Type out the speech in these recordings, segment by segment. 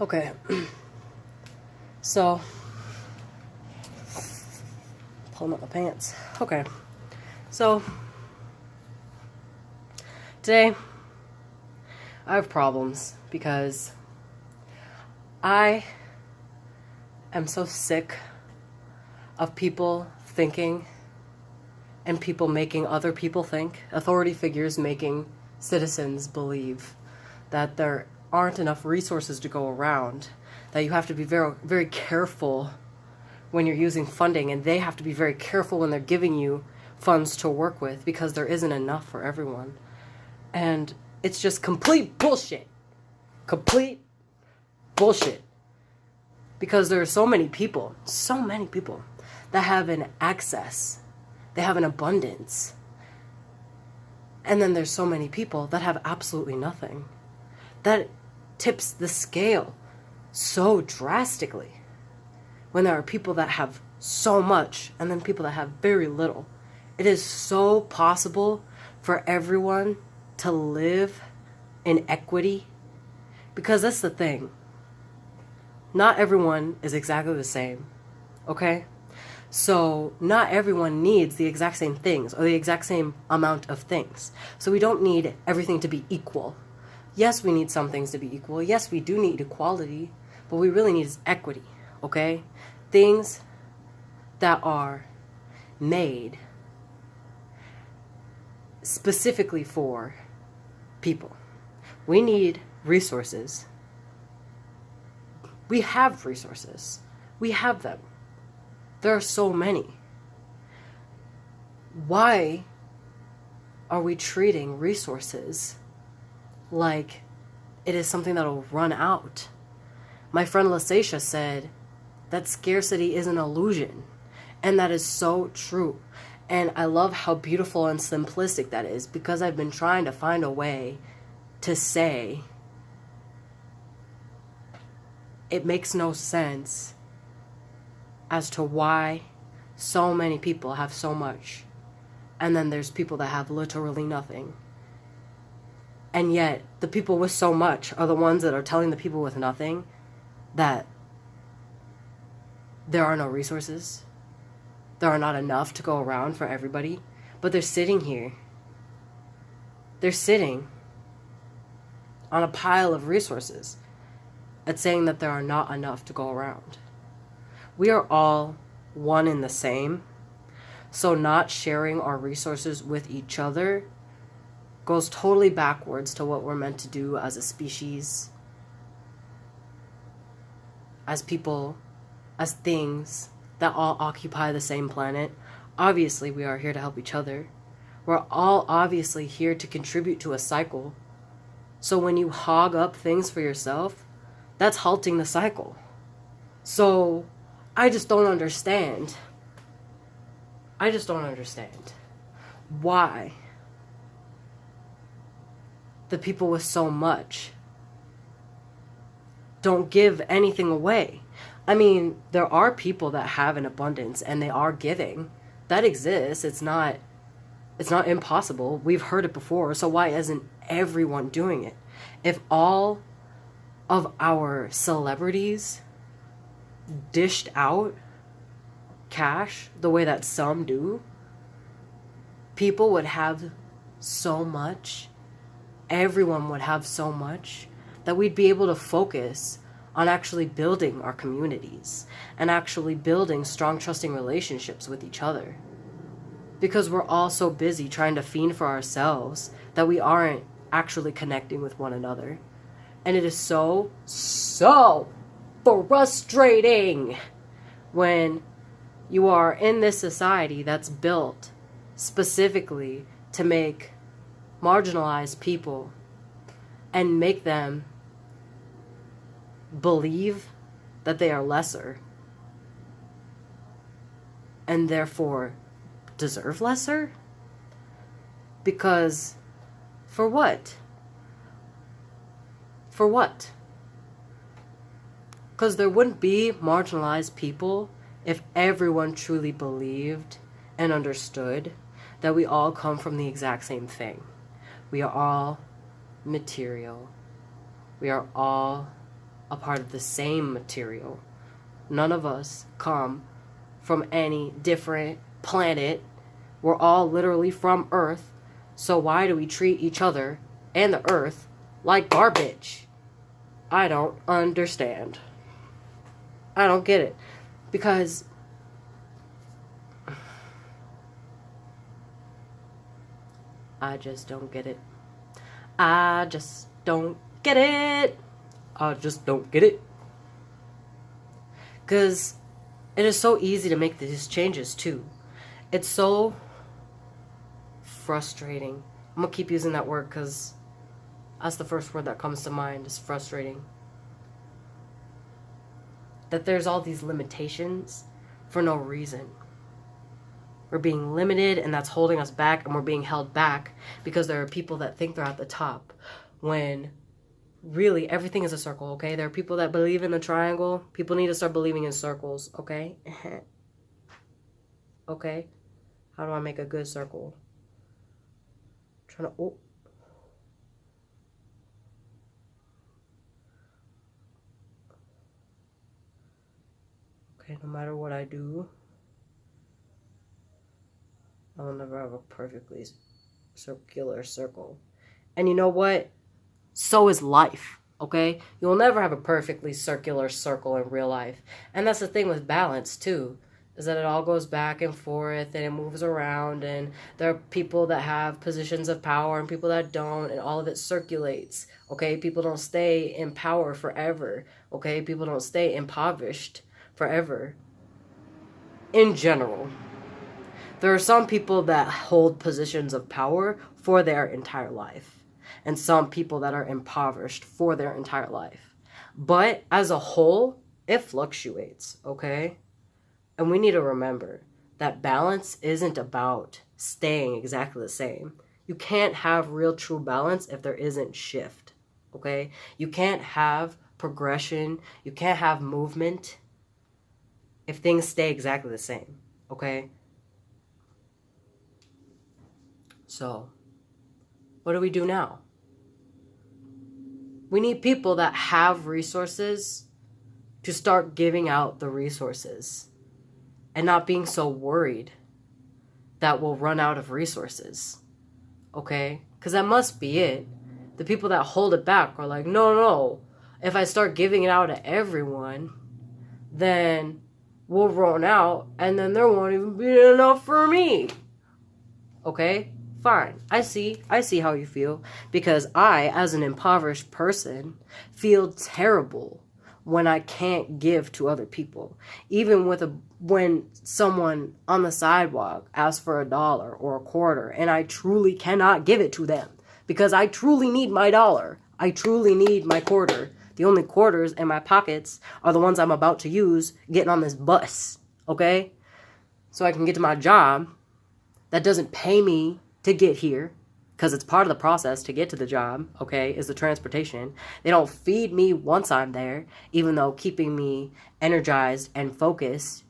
Okay, so, pulling up my pants. Okay, so, today, I have problems because I am so sick of people thinking and people making other people think, authority figures making citizens believe that there aren't enough resources to go around, that you have to be very, very careful when you're using funding, and they have to be very careful when they're giving you funds to work with because there isn't enough for everyone. And it's just complete bullshit. Complete bullshit. Because there are so many people that have an access, they have an abundance. And then there's so many people that have absolutely nothing. That tips the scale so drastically when there are people that have so much and then people that have very little. It is so possible for everyone to live in equity, because that's the thing. Not everyone is exactly the same, okay? So not everyone needs the exact same things or the exact same amount of things. So we don't need everything to be equal. Yes, we need some things to be equal. Yes, we do need equality, but we really need is equity, okay? Things that are made specifically for people. We need resources. We have resources. We have them. There are so many. Why are we treating resources like it is something that'll run out? My friend Lasatia said that scarcity is an illusion. And that is so true. And I love how beautiful and simplistic that is, because I've been trying to find a way to say it makes no sense as to why so many people have so much, and then there's people that have literally nothing. And yet, the people with so much are the ones that are telling the people with nothing that there are no resources. There are not enough to go around for everybody. But they're sitting here. They're sitting on a pile of resources and saying that there are not enough to go around. We are all one and the same. So not sharing our resources with each other goes totally backwards to what we're meant to do as a species, as people, as things that all occupy the same planet. Obviously, we are here to help each other. We're all obviously here to contribute to a cycle. So when you hog up things for yourself, that's halting the cycle. So I just don't understand. I just don't understand why the people with so much don't give anything away. I mean, there are people that have an abundance and they are giving. That exists. It's not impossible. We've heard it before. So why isn't everyone doing it? If all of our celebrities dished out cash the way that some do, people would have so much, everyone would have so much, that we'd be able to focus on actually building our communities and actually building strong, trusting relationships with each other. Because we're all so busy trying to fiend for ourselves that we aren't actually connecting with one another. And it is so frustrating when you are in this society that's built specifically to make marginalized people and make them believe that they are lesser and therefore deserve lesser. Because for what? For what? Because there wouldn't be marginalized people if everyone truly believed and understood that we all come from the exact same thing. We are all material. We are all a part of the same material. None of us come from any different planet. We're all literally from Earth. So why do we treat each other and the Earth like garbage? I don't understand. I don't get it. Because I just don't get it. I just don't get it. I just don't get it. Because it is so easy to make these changes too. It's so frustrating. I'm going to keep using that word because that's the first word that comes to mind, is frustrating. That there's all these limitations for no reason. We're being limited, and that's holding us back, and we're being held back because there are people that think they're at the top when really everything is a circle, okay? There are people that believe in a triangle. People need to start believing in circles, okay? Okay? How do I make a good circle? Trying to... Okay, no matter what I do, I will never have a perfectly circular circle. And you know what? So is life, okay? You will never have a perfectly circular circle in real life. And that's the thing with balance, too, is that it all goes back and forth and it moves around. And there are people that have positions of power and people that don't, and all of it circulates, okay? People don't stay in power forever, okay? People don't stay impoverished forever. In general, there are some people that hold positions of power for their entire life, and some people that are impoverished for their entire life. But as a whole, it fluctuates, okay? And we need to remember that balance isn't about staying exactly the same. You can't have real true balance if there isn't shift, okay? You can't have progression, you can't have movement if things stay exactly the same, okay? So, what do we do now? We need people that have resources to start giving out the resources and not being so worried that we'll run out of resources, okay? Because that must be it. The people that hold it back are like, no, if I start giving it out to everyone, then we'll run out and then there won't even be enough for me, okay? Fine. I see how you feel, because I, as an impoverished person, feel terrible when I can't give to other people. Even when someone on the sidewalk asks for $1 or a quarter and I truly cannot give it to them because I truly need my dollar. I truly need my quarter. The only quarters in my pockets are the ones I'm about to use getting on this bus, okay? So I can get to my job that doesn't pay me to get here, because it's part of the process to get to the job, okay, is the transportation. They don't feed me once I'm there, even though keeping me energized and focused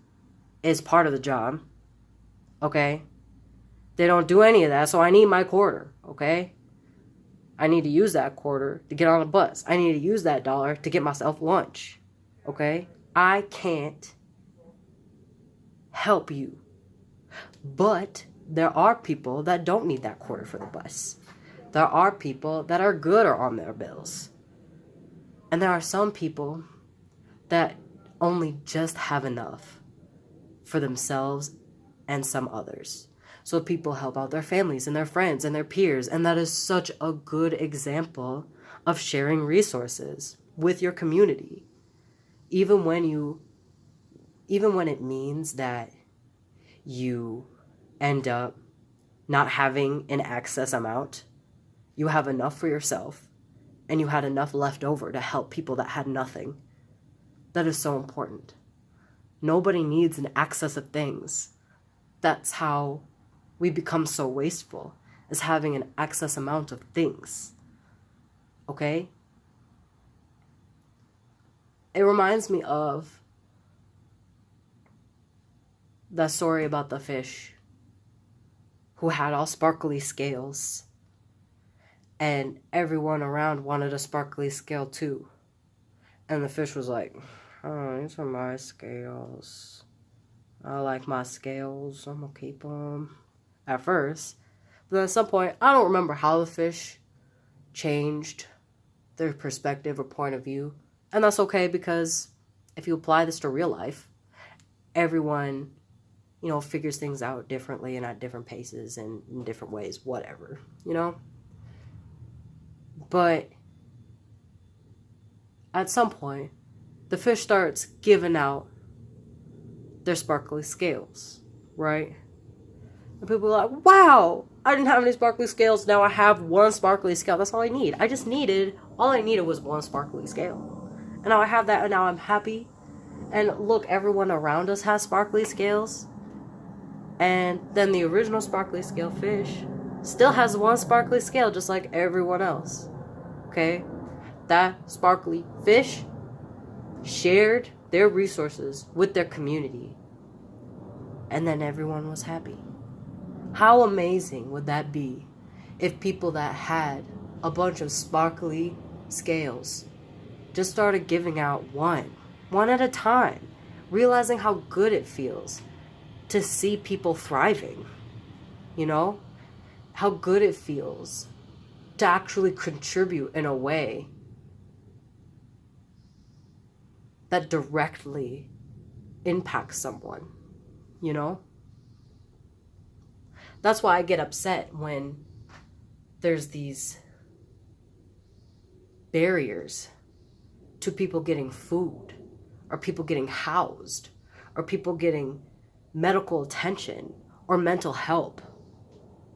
is part of the job, okay? They don't do any of that, so I need my quarter, okay? I need to use that quarter to get on a bus. I need to use that dollar to get myself lunch, okay? I can't help you, but there are people that don't need that quarter for the bus. There are people that are good or on their bills. And there are some people that only just have enough for themselves and some others. So people help out their families and their friends and their peers. And that is such a good example of sharing resources with your community. Even when it means that you end up not having an excess amount, you have enough for yourself, and you had enough left over to help people that had nothing. That is so important. Nobody needs an excess of things. That's how we become so wasteful, is having an excess amount of things. Okay? It reminds me of the story about the fish who had all sparkly scales, and everyone around wanted a sparkly scale too. And the fish was like, oh, these are my scales. I like my scales. I'm gonna keep them. At first. But then at some point, I don't remember how the fish changed their perspective or point of view. And that's okay, because if you apply this to real life, everyone, figures things out differently and at different paces and in different ways, whatever, But at some point, the fish starts giving out their sparkly scales, right? And people are like, wow, I didn't have any sparkly scales. Now I have one sparkly scale. That's all I need. All I needed was one sparkly scale. And now I have that, and now I'm happy. And look, everyone around us has sparkly scales. And then the original sparkly scale fish still has one sparkly scale, just like everyone else. Okay? That sparkly fish shared their resources with their community. And then everyone was happy. How amazing would that be if people that had a bunch of sparkly scales just started giving out one at a time, realizing how good it feels to see people thriving, how good it feels to actually contribute in a way that directly impacts someone, That's why I get upset when there's these barriers to people getting food, or people getting housed, or people getting medical attention or mental help.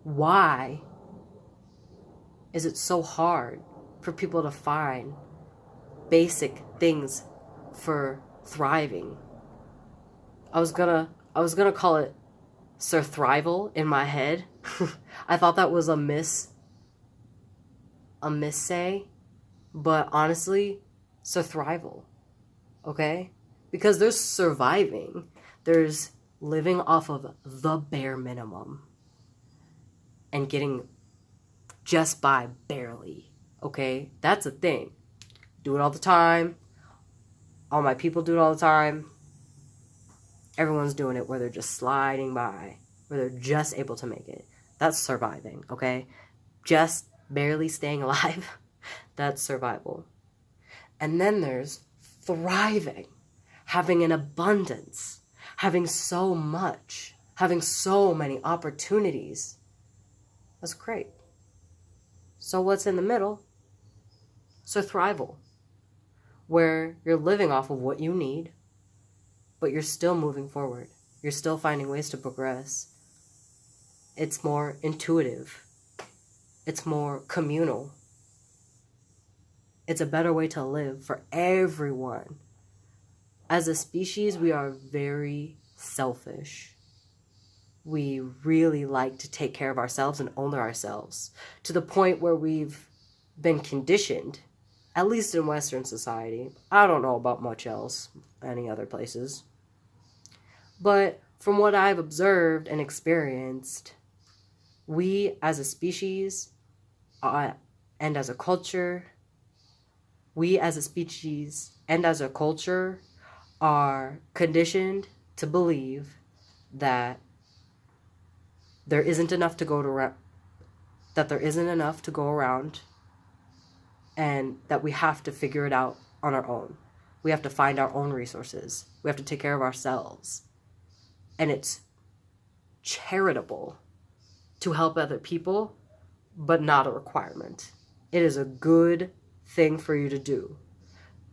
Why is it so hard for people to find basic things for thriving? I was gonna call it surthrival in my head. I thought that was a missay, but honestly, surthrival. Okay? Because there's surviving. There's living off of the bare minimum and getting just by barely. Okay? That's a thing. Do it all the time. All my people do it all the time. Everyone's doing it where they're just sliding by, where they're just able to make it. That's surviving, okay? Just barely staying alive. That's survival. And then there's thriving, having an abundance, having so much, having so many opportunities. That's great. So what's in the middle? Surthrival, where you're living off of what you need, but you're still moving forward. You're still finding ways to progress. It's more intuitive. It's more communal. It's a better way to live for everyone. As a species, we are very selfish. We really like to take care of ourselves and own ourselves, to the point where we've been conditioned, at least in Western society. I don't know about much else, any other places. But from what I've observed and experienced, we as a species and as a culture, are conditioned to believe that there isn't enough to go around, and that we have to figure it out on our own. We have to find our own resources. We have to take care of ourselves. And it's charitable to help other people, but not a requirement. It is a good thing for you to do,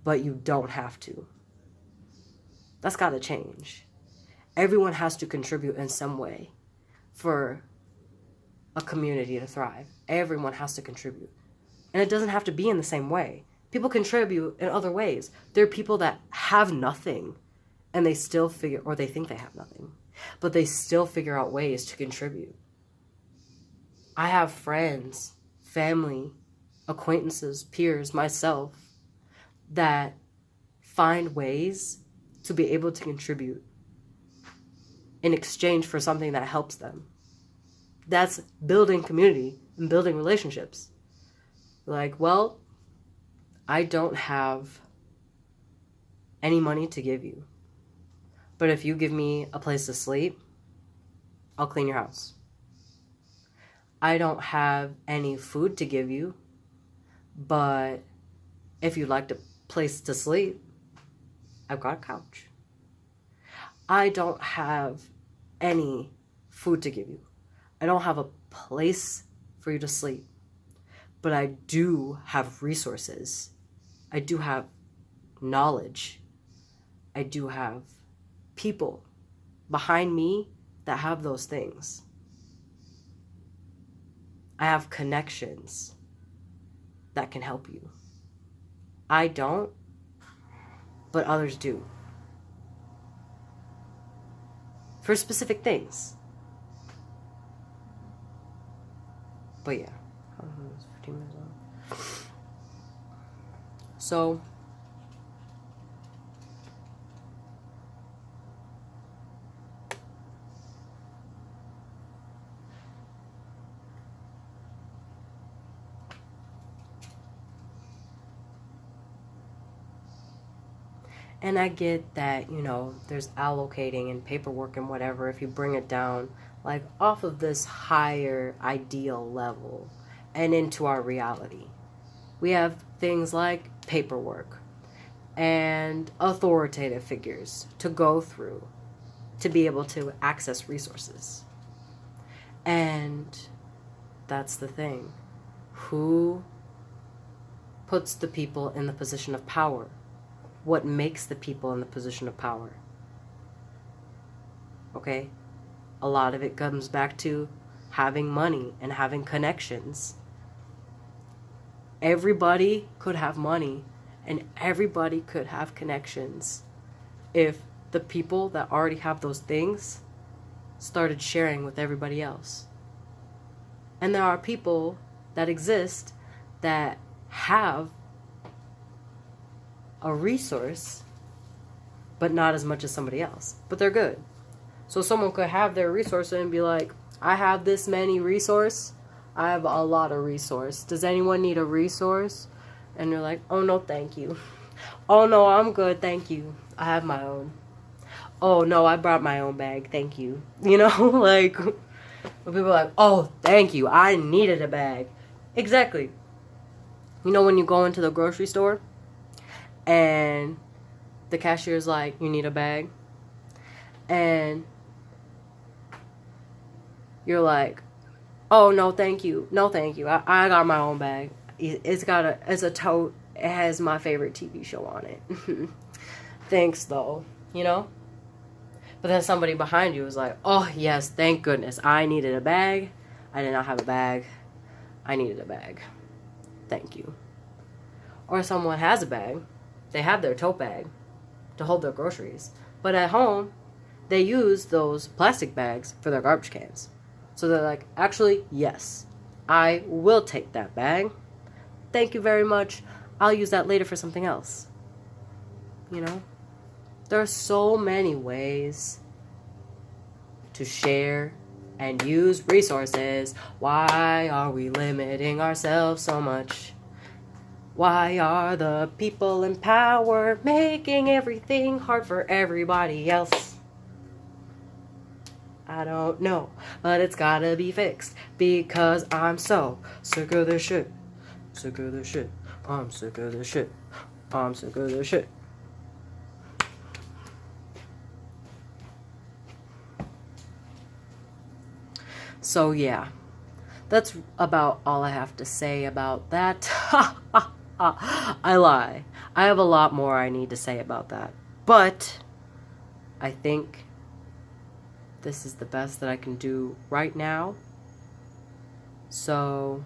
but you don't have to. That's got to change. Everyone has to contribute in some way for a community to thrive. Everyone has to contribute. And it doesn't have to be in the same way. People contribute in other ways. There are people that have nothing, and they still or they think they have nothing, but they still figure out ways to contribute. I have friends, family, acquaintances, peers, myself, that find ways to be able to contribute in exchange for something that helps them. That's building community and building relationships. Like, well, I don't have any money to give you. But if you give me a place to sleep, I'll clean your house. I don't have any food to give you, but if you'd like a place to sleep, I've got a couch. I don't have any food to give you. I don't have a place for you to sleep, but I do have resources. I do have knowledge. I do have people behind me that have those things. I have connections that can help you. I don't, but others do. For specific things. But yeah, 15 minutes long. So, and I get that, you know, there's allocating and paperwork and whatever if you bring it down, like, off of this higher ideal level and into our reality. We have things like paperwork and authoritative figures to go through to be able to access resources. And that's the thing. Who puts the people in the position of power? What makes the people in the position of power? Okay? A lot of it comes back to having money and having connections. Everybody could have money and everybody could have connections if the people that already have those things started sharing with everybody else. And there are people that exist that have a resource, but not as much as somebody else. But they're good. So someone could have their resource and be like, I have this many resource. I have a lot of resource. Does anyone need a resource? And you're like, oh no, thank you. Oh no, I'm good, thank you. I have my own. Oh no, I brought my own bag, thank you. You know, like, when people are like, oh, thank you, I needed a bag. Exactly. You know when you go into the grocery store and the cashier's like, you need a bag? And you're like, oh, no, thank you. No, thank you. I got my own bag. It's a tote. It has my favorite TV show on it. Thanks, though. You know? But then somebody behind you is like, oh, yes, thank goodness. I needed a bag. I did not have a bag. I needed a bag. Thank you. Or someone has a bag. They have their tote bag to hold their groceries. But at home, they use those plastic bags for their garbage cans. So they're like, actually, yes, I will take that bag. Thank you very much. I'll use that later for something else. You know? There are so many ways to share and use resources. Why are we limiting ourselves so much? Why are the people in power making everything hard for everybody else? I don't know, but it's gotta be fixed because I'm so sick of this shit. Sick of this shit. I'm sick of this shit. I'm sick of this shit. So yeah, that's about all I have to say about that. I lie. I have a lot more I need to say about that. But I think this is the best that I can do right now. So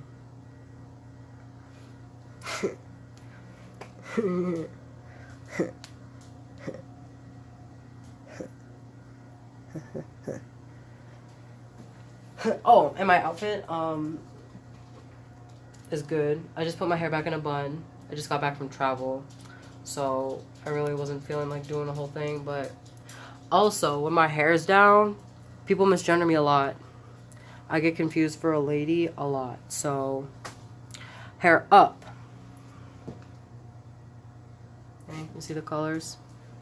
oh, and my outfit is good. I just put my hair back in a bun. I just got back from travel, so I really wasn't feeling like doing the whole thing. But also, when my hair is down, people misgender me a lot. I get confused for a lady a lot. So, hair up. Okay, you see the colors?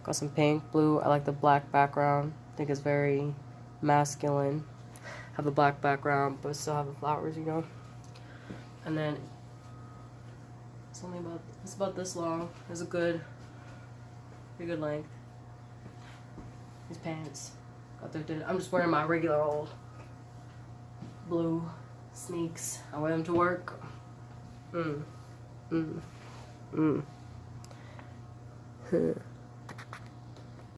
Got some pink, blue. I like the black background. I think it's very masculine. Have a black background, but still have the flowers, you know. And then it's about this long. It's a pretty good length. These pants. I'm just wearing my regular old blue sneaks. I wear them to work.